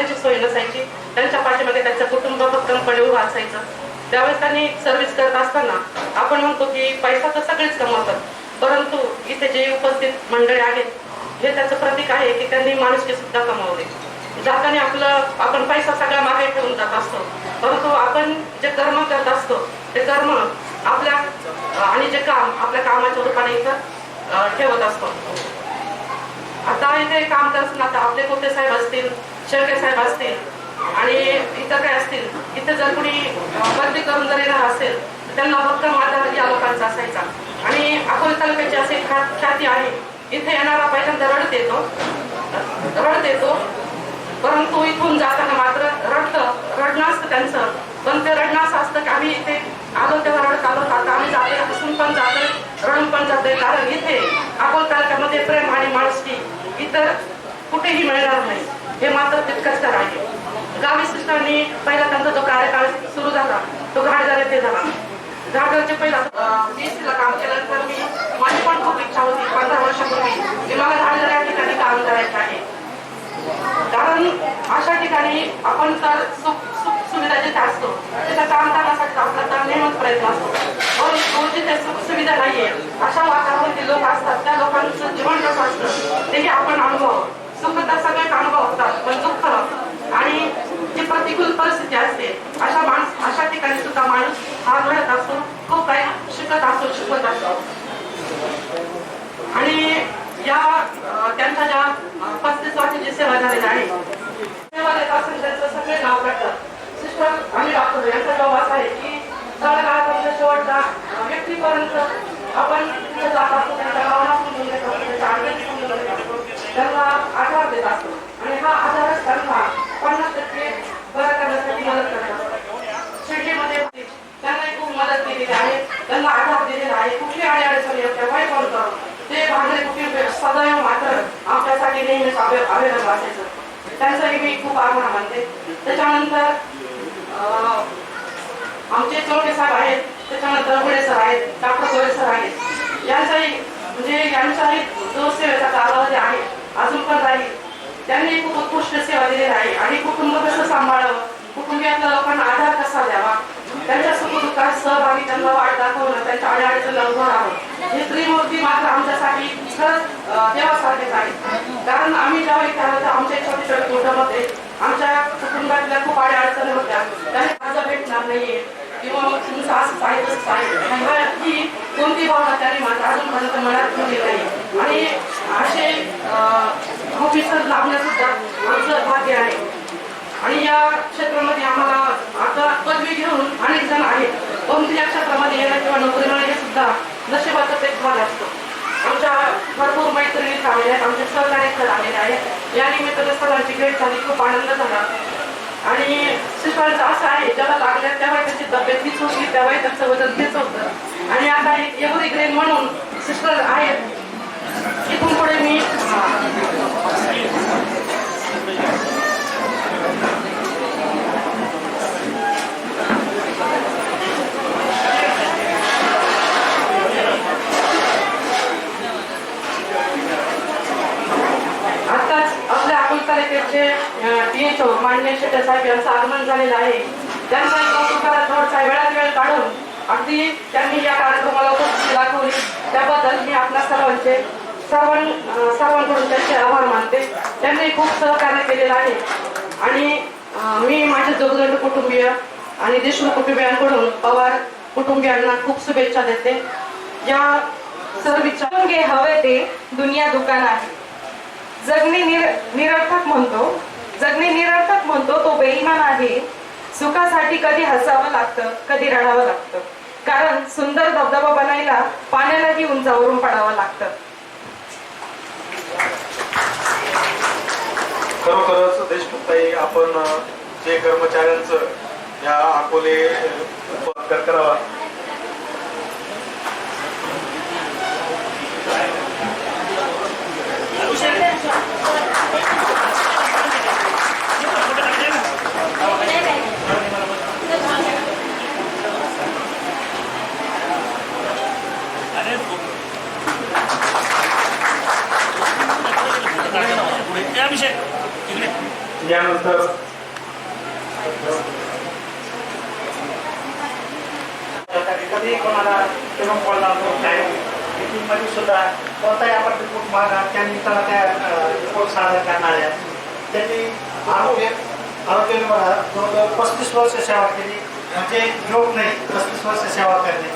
गाड्यांची सोय नसायची, त्यांच्या पाठीमध्ये त्यांचं कुटुंब भक्कमपणे उभं असायचं. त्यावेळेस त्यांनी सर्व्हिस करत असताना आपण म्हणतो की पैसा तर सगळेच कमवतात, परंतु इथे जे उपस्थित मंडळी आहेत हे त्याचं प्रतीक आहे की त्यांनी माणुसकी सुद्धा कमावले. जाताना आपण पैसा सगळा मागे ठेवून जात असतो, परंतु आपण जे कर्म करत असतो ते कर्म आपल्या आणि जे काम आपल्या कामाच्या रूपाने इथं ठेवत असतो. आता इथे काम करत आता आपले कोटे साहेब असतील, शेळके साहेब असतील आणि इतर काय असतील, इथे जर कुणी बदली करून जर येणार असेल तर त्यांना भक्कम आधार या लोकांचा असायचा. आणि अकोला तालुक्याची अशी ख्याती आहे, इथे येणारा पहिल्यांदा रडत येतो, परंतु इथून जाताना मात्र रडणं असतं त्यांचं. पण ते रडणं असं असतं की आम्ही इथे आलो तेव्हा रडत आलो, आता आम्ही जातोय हसून पण जातोय, रडून पण जातोय. कारण इथे अकोला तालुक्यामध्ये प्रेम आणि माणुसकी इतर कुठेही मिळणार नाही, हे मात्र तितकंच तर आहे. गावी सिस्टरनी पहिला त्यांचा जो कार्यकाळ सुरू झाला तो घाटघर येथे झाला. घाटघरचे पहिला BSc काम केल्यानंतर माझी पण खूप इच्छा होती 15 वर्षापूर्वी की मला घाटघर या ठिकाणी काम करायचं आहे. कारण अशा ठिकाणी आपण तर सुख सुविधा जिथे असतो तिथं काम करण्यासाठी आपला तर नेहमीच प्रयत्न असतो, पण जिथे सुख सुविधा नाहीये अशा वातावरणातील लोक असतात, त्या लोकांचं जीवन कसं असतं तेही आपण अनुभव. सुख तर सगळेच अनुभव होतात, पण दुःख आणि जी प्रतिकूल परिस्थिती असते अशा ठिकाणी सुद्धा माणूस हा घडत असतो, खूप काही शिकवत असतो. आणि या त्यांच्या ज्या 35 वर्षाची सेवा झालेली आहे, सेवा देत असेल त्यांचं सगळे नाव काढतात. सिस्टर आणि डॉक्टर यांचा जॉब असा आहे की तळागाळापर्यंत शेवटच्या व्यक्तीपर्यंत आपण तिथे जात असतो, त्यांच्या भावना समजून घेत असतो, त्यांच्या आरोग्य समजून घेत असतो, त्यांना आधार देत असतो. आणि हा आधारच त्यांना 50% बरं करण्यासाठी मदत करत असतो. शेतीमध्ये त्यांना खूप मदत केलेली आहे, त्यांना आधार दिलेला आहे. कुठली अडचणी तेव्हाही फोन करून ते भांडे कुठे सदैव मात्र आमच्यासाठी नेहमीच अवेलेबल असायचं. त्यांचाही मी खूप आभार मानते. त्याच्यानंतर आमचे चौके साहेब आहेत, त्याच्यानंतर गुळे सर आहेत, डॉक्टर गोळे सर आहेत. यांचाही जो सेवेचा कालावधी आहे अजून पण राहील. त्यांनी खूप उत्कृष्ट सेवा दिलेली आहे. आणि कुटुंब कसं सांभाळावं, कुटुंबियातल्या लोकांना आधार कसा द्यावा, त्यांच्या सुखदुःखात सहभागी, त्यांना वाट दाखवणं, त्यांच्या अडचणीला उभं राहावं, हे त्रिमूर्ती मात्र आमच्यासाठी खरंच देवासारखेच आहे. कारण आम्ही जेव्हा इथे आलो तर आमच्या छोटे छोटे कुटुंबामध्ये आमच्या कुटुंबातल्या खूप अडचणी होत्या, त्यांनी माझं भेटणार नाहीये किंवा तुमचं असंच आहे तसंच आहे ही कोणती भावना त्यांनी मात्र अजूनपर्यंत मनात ठेवली नाही. आणि असे ऑफिसर लाभणं सुद्धा आमचं भाग्य आहे. आणि या क्षेत्रामध्ये आम्हाला आता पदवी घेऊन अनेक जण आहेत, परंतु या क्षेत्रामध्ये येणं किंवा नोकरी मिळणे सुद्धा नशिबाचाच एक भाग असतो. आमच्या भरपूर मैत्रिणी आलेल्या आहेत, आमचे सहकारी सर आलेले आहेत. या निमित्ताने सरांची भेट झाली, खूप आनंद झाला. आणि सिस्टरचं असं आहे, जेव्हा लागल्या तेव्हा त्याची तब्येत हीच होती, तेव्हाही त्याचं वजन तेच होतं. आणि आता एव्हरग्रीन म्हणून सिस्टर आहेत. इथून पुढे मी THO माननीय शेट्टे साहेब यांचं आगमन झालेलं आहे. त्यांचा थोडासा वेळात वेळ काढून अगदी त्यांनी या कार्यक्रमाला उपस्थिती दाखवली, त्याबद्दल मी आपल्या सर्वांकडून त्यांचे आभार मानते. त्यांनी खूप सहकार्य केलेलं आहे. आणि मी माझे जोगदंड कुटुंबीय आणि देशमुख कुटुंबियांकडून पवार कुटुंबियांना खूप शुभेच्छा देते. या सर्व हवे ते दुनिया दुकान आहे. जगणे निरर्थक म्हणतो तो बेईमान आहे. सुखासाठी कधी हसावं लागतं, कधी रडावं लागतं. कारण सुंदर धबधबा बनायला पाण्यालाही उंचावरून पडावं लागतं. खरोखरच देशमुखताई, आपण जे कर्मचाऱ्यांचं या अकोले करावा. ज्ञानोदय त्यानंतर कधी कोणाला किंवा कोणाला मीटिंगमध्ये सुद्धा कोणताही आपण रिपोर्ट मागा त्यांनी त्याला त्या रिपोर्ट सादर करणाऱ्या त्यांनी आरोग्य विभागात जवळजवळ 35 वर्ष सेवा केली. म्हणजे योग नाही, 35 वर्ष सेवा करणे.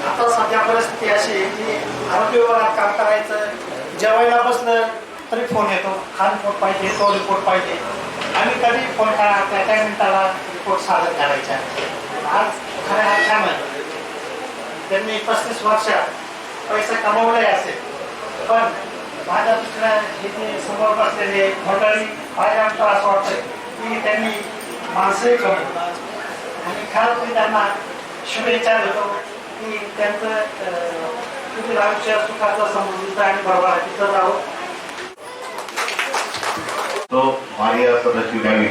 आता सध्या परिस्थिती अशी आहे की आरोग्य विभागात काम करायचं, जेवायला बसलं तरी फोन येतो, हा रिपोर्ट पाहिजे, तो रिपोर्ट पाहिजे. आम्ही कधी फोन करा त्या मिनिटाला रिपोर्ट सादर करायचा. आज खऱ्या अर्थानं त्यांनी 35 वर्षात पैसा कमावलाय असेल, पण माझ्या दुसऱ्या इथे समोर बसलेले मंडळी पाहिल्यानंतर असं वाटतं की त्यांनी माणसंही कमवली. आणि खास मी त्यांना शुभेच्छा देतो की त्यांचं पुढील आयुष्य सुखाचं समृद्धीचं आणि बरोबरीचं जावं. तो मारिया सदाशिव गावी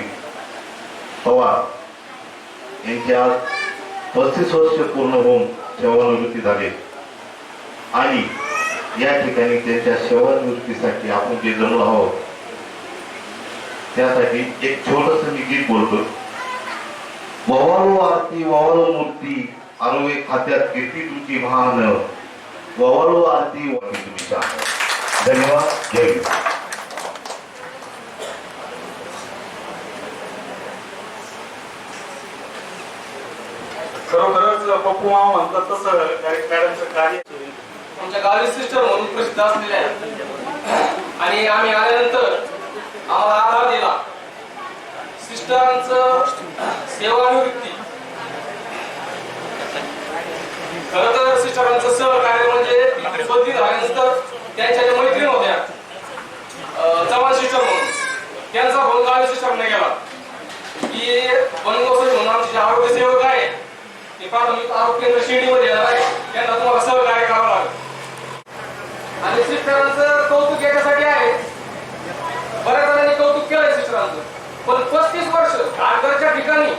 पवार यांची आज 35 वर्ष पूर्ण होऊन सेवानिवृत्ती झाले आणि या ठिकाणी त्यांच्या सेवानिवृत्तीसाठी आपण जे जमलो आहोत त्यासाठी एक छोटस मी गीत बोलतो. ववालो आरती ववालो मूर्ती आरोग्य खात्यात कीर्ती तुमची महान ववालो आरती वाटी तुम्ही छान. धन्यवाद. जय हिंद. खरोखरच पप्पू मामा म्हणतात तसं मॅडमचं कार्य आमच्या गावी सिस्टर म्हणून प्रसिद्ध असलेल्या आहेत आणि आम्ही आल्यानंतर आम्हाला आधार दिला. सिस्टरांचं सेवानिवृत्ती खरं तर सिस्टरांचं सहकार्य म्हणजे बदली झाल्यानंतर त्यांच्या ज्या मैत्रीण होत्या चव्हाण सिस्टर म्हणून त्यांचा फोन गावी सिस्टरने गेला की बनगोसाई म्हणून आमचे जे आरोग्य सेवक आहे ते प्राथमिक आरोग्य केंद्र शिर्डीमध्ये येणार आहे, त्यांना तुम्हाला सहकार्य करावं लागेल. आणि सिस्टरांचं कौतुक याच्यासाठी आहे, बऱ्याच जणांनी कौतुक केलंय सिस्टरांचं, पण 35 वर्ष घाटघरच्या ठिकाणी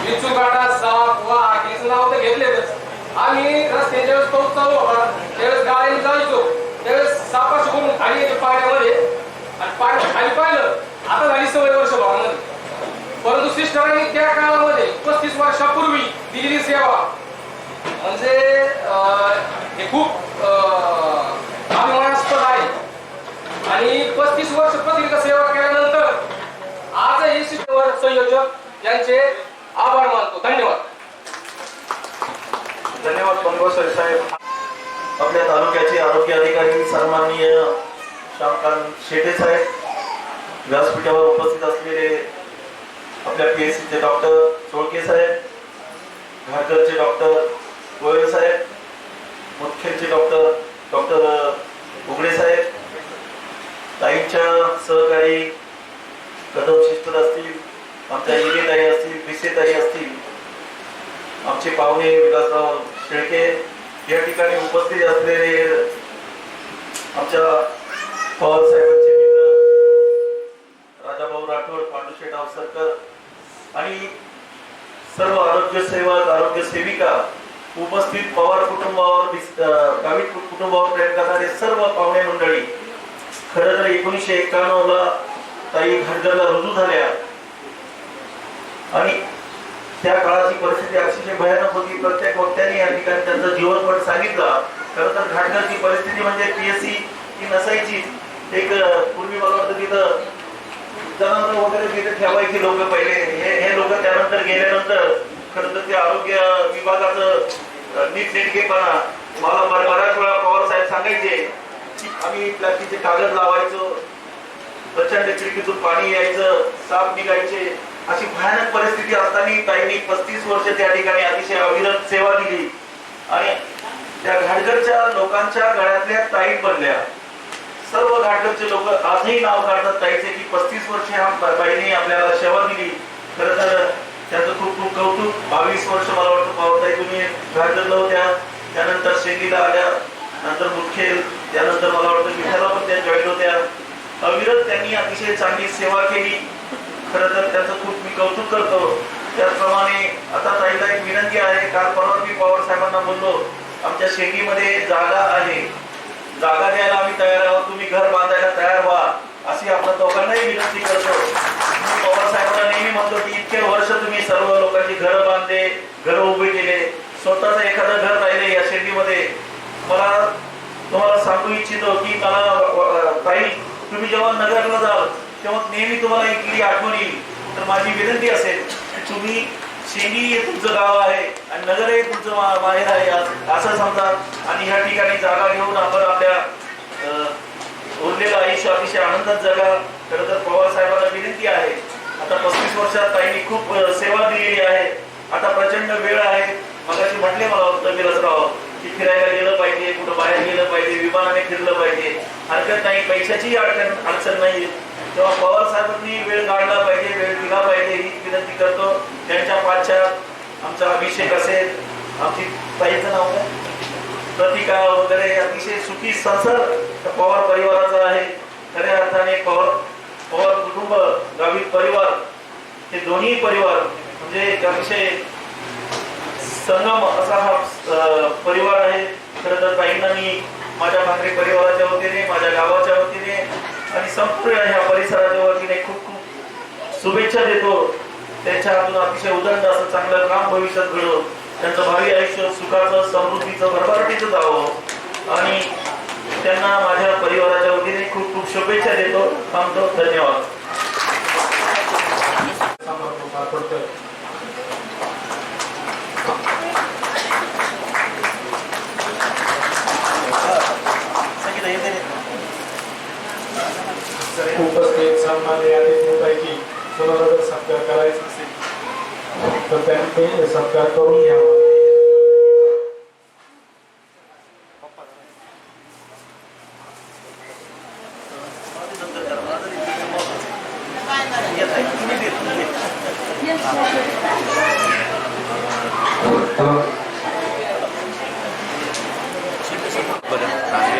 विचू गाडा साप वाघ याचं नाव तर घेतलेच. आम्ही रस्त्याच्या वेळेस पाऊस चालू होता त्यावेळेस गाडीने जायचो, त्यावेळेस सापाशी करून खाली येतो पाण्यामध्ये आणि पाणी खाली पाहिलं. आता झाली सवय वर्ष भावामध्ये, परंतु सिस्टरांनी त्या काळामध्ये 35 वर्षापूर्वी दिलेली सेवा म्हणजे हे खूप अभिमानास्पद आहे. आणि 35 वर्ष पत्रिका सेवा केल्यानंतर आजही सिस्टमवर संयोजक यांचे आभार मानतो. धन्यवाद. धन्यवाद बनगोसाई साहेब. आपल्या तालुक्याचे आरोग्य अधिकारी सन्माननीय श्यामकांत शेटे साहेब, व्यासपीठावर उपस्थित असलेले आपल्या PSCचे डॉक्टर चोळके साहेब, घाटघरचे डॉक्टर गोयल साहेब, मुदखेडचे डॉक्टर उघडे साहेब, ताईंच्या सहकारी कदम सिस्टर असतील, आमच्या ताई असतील, विसेताई असतील, आमचे पाहुणे विलासराव शेळके, या ठिकाणी उपस्थित असलेले आमच्या पवार साहेबांचे मित्र राजाभाऊ राठोड, पांडुशेठ अवसरकर आणि सर्व आरोग्य सेवक, आरोग्य सेविका, उपस्थित पवार कुटुंबावर, गावित कुटुंबावर प्रेम करणारे सर्व पाहुणे मंडळी. खरं तर 1991 ला ताई घाटघरला रुजू झाल्या आणि त्या काळाची परिस्थिती अतिशय भयानक होती. प्रत्येक वक्त्याने या ठिकाणी त्यांचा जीवनपट सांगितला. खरं तर घाटघरची परिस्थिती म्हणजे PSC ही नसायची. एक पूर्वी मला वाटतं तिथं जनावर वगैरे तिथे ठेवायची लोक पहिले, हे लोक त्यानंतर गेल्यानंतर खरं तर ते आरोग्य विभागाचं नीटनेटकेपणा मला बऱ्याच वेळा पवार साहेब सांगायचे की आम्ही प्लास्टिकचे कागद लावायचो, प्रचंड खिडकीतून पाणी यायचं, साप निघायचे, अशी भयानक परिस्थिती असताना ताईंनी 35 वर्ष त्या ठिकाणी अतिशय अविरत सेवा दिली आणि त्या घाटघरच्या लोकांच्या गळ्यातल्या ताई बनल्या. सर्व घाटघरचे लोक आजही नाव काढतात ताईचे की 35 वर्ष ह्या बाईने आपल्याला सेवा दिली. खरं तर त्याचं खूप खूप कौतुक. 22 वर्ष मला वाटतं पावताई तुम्ही घाटघरला होत्या, त्यानंतर शेंडीला आल्या, नंतर मुदखेड, त्यानंतर मला वाटतं विठाला पण त्या जॉईन होत्या. अविरत त्यांनी अतिशय चांगली सेवा केली. खरं तर त्याचं खूप मी कौतुक करतो. त्याचप्रमाणे आता ताईला एक विनंती आहे. काल परवा मी पवार साहेबांना बोललो, आमच्या शेतीमध्ये जागा आहे, जागा द्यायला आम्ही तयार आहोत, तुम्ही घर बांधायला तयार व्हा अशी आपण दोघांनाही विनंती करतो. मी पवार साहेबांना नेहमी म्हणतो की इतके वर्ष तुम्ही सर्व लोकांची घरं बांधले, घरं उभे केले, स्वतःच एखादं घर राहिले या शेतीमध्ये. मला तुम्हाला सांगू इच्छितो की मला ताई, तुम्ही जेव्हा नगरला जाल तेव्हा नेहमी तुम्हाला इथली आठवण येईल. तर माझी विनंती असेल की तुम्ही शेंडी हे तुमचं गाव आहे आणि नगर हे तुमचं माहेर आहे असं समजा, आणि ह्या ठिकाणी जागा घेऊन आपण आपल्या उरलेलं आयुष्य अतिशय आनंदात जगा. खरं तर पवार साहेबांना विनंती आहे, आता 35 वर्षात ताईंनी खूप सेवा दिलेली आहे. आता प्रचंड वेळ आहे. मगाशी म्हटले मला विलासराव की फिरायला गेलं पाहिजे, कुठं बाहेर गेलं पाहिजे, विमानाने फिरलं पाहिजे, हरकत नाही, पैशाची अडचण नाही. तेव्हा पवार साहेबांनी वेळ काढला पाहिजे, वेळ दिला पाहिजे ही विनंती करतो. त्यांच्या पाठच्यात आमचा अभिषेक असेल, आमची ताईचं नाव काय, प्रतिका वगैरे, अतिशय सुखी संसार पवार परिवाराचा आहे. खऱ्या अर्थाने पवार कुटुंब, गावित परिवार, हे दोन्ही परिवार म्हणजे अतिशय संगम असा हा परिवार आहे. खरं तर ताईंना मी माझ्या ठाकरे परिवाराच्या वतीने, माझ्या गावाच्या वतीने आणि संपूर्ण ह्या परिसराच्या वतीने खूप खूप शुभेच्छा देतो. त्यांच्या हातून अतिशय उदंड असं चांगलं काम भविष्यात घडो, त्यांचं भावी आयुष्य सुखाचं, समृद्धीचं, भरभराटीचं जावं आणि त्यांना माझ्या परिवाराच्या वतीने खूप खूप शुभेच्छा देतो. थांबतो. धन्यवाद. उपस्थित सन्माननीय अतिथींपैकी कोणाला जर सत्कार करायचा असेल तर त्यांनी सत्कार करून घ्यावा.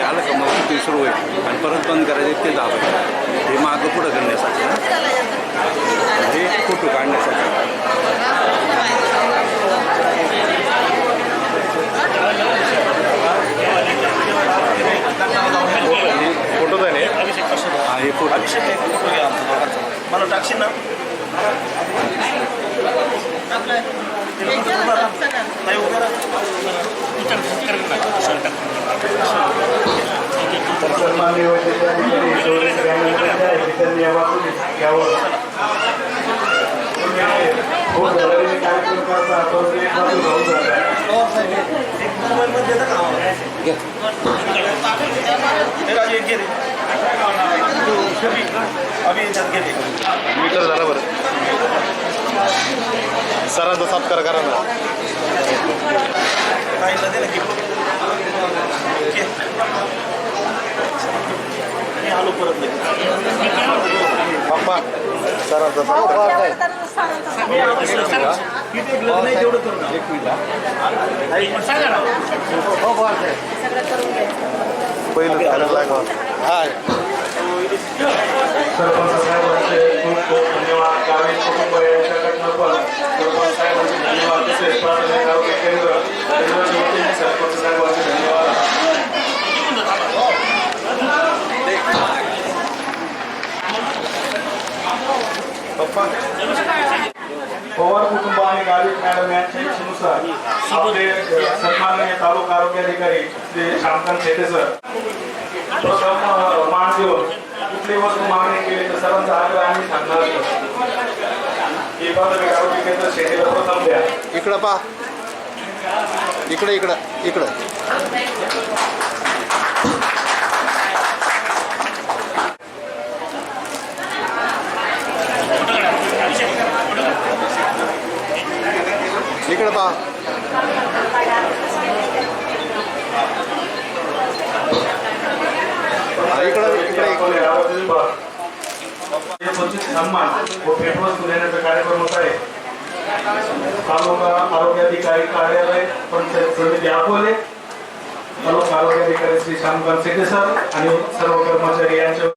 आलं का मग ते सुरू होईल आणि परत बंद करायचे ते दाबायचं. हे मागं पुढं करण्यासाठी, हे फोटो काढण्यासाठी. फोटो आहे हा, हे फोटो मला टाकशील ना. सन्माननीय त्यांनी यावातून घ्यावं. खूप झालेले कार्यक्रम करता तो एक बाजू राहून जात आहे. मीटर झाला बरं. सरांचा सत्कार करा ना. पप्पा सरांचा पहिलं सरपंच साहेबांचे खूप खूप धन्यवाद. गावी कुटुंब यांच्याकडनं पण सरपंच साहेबांचे धन्यवाद. तसेच प्राथमिक आरोग्य केंद्राच्या वतीने सरपंच साहेबांचे धन्यवाद. पवार कुटुंब आणि गावित मॅडम यांच्या इच्छेनुसार आपले सन्माननीय तालुका आरोग्य अधिकारी श्री श्यामकांत शेटे सर प्रथम मान देऊन कुठली वस्तू मागणी केली तर सर्वांचा आग्रह आम्ही सांगणार की प्राथमिक आरोग्य केंद्र शेतीला प्रथम द्या. इकडं पा, इकडं इकडं इकडं. इकडं पा. सन्मान व भेटवस्तू देण्याचा कार्यक्रम होत आहे. तालुका आरोग्य अधिकारी कार्यालय पंचायत समिती अकोले, तालुका आरोग्य अधिकारी श्री श्यामकांत शेटे सर आणि सर्व कर्मचारी यांच्या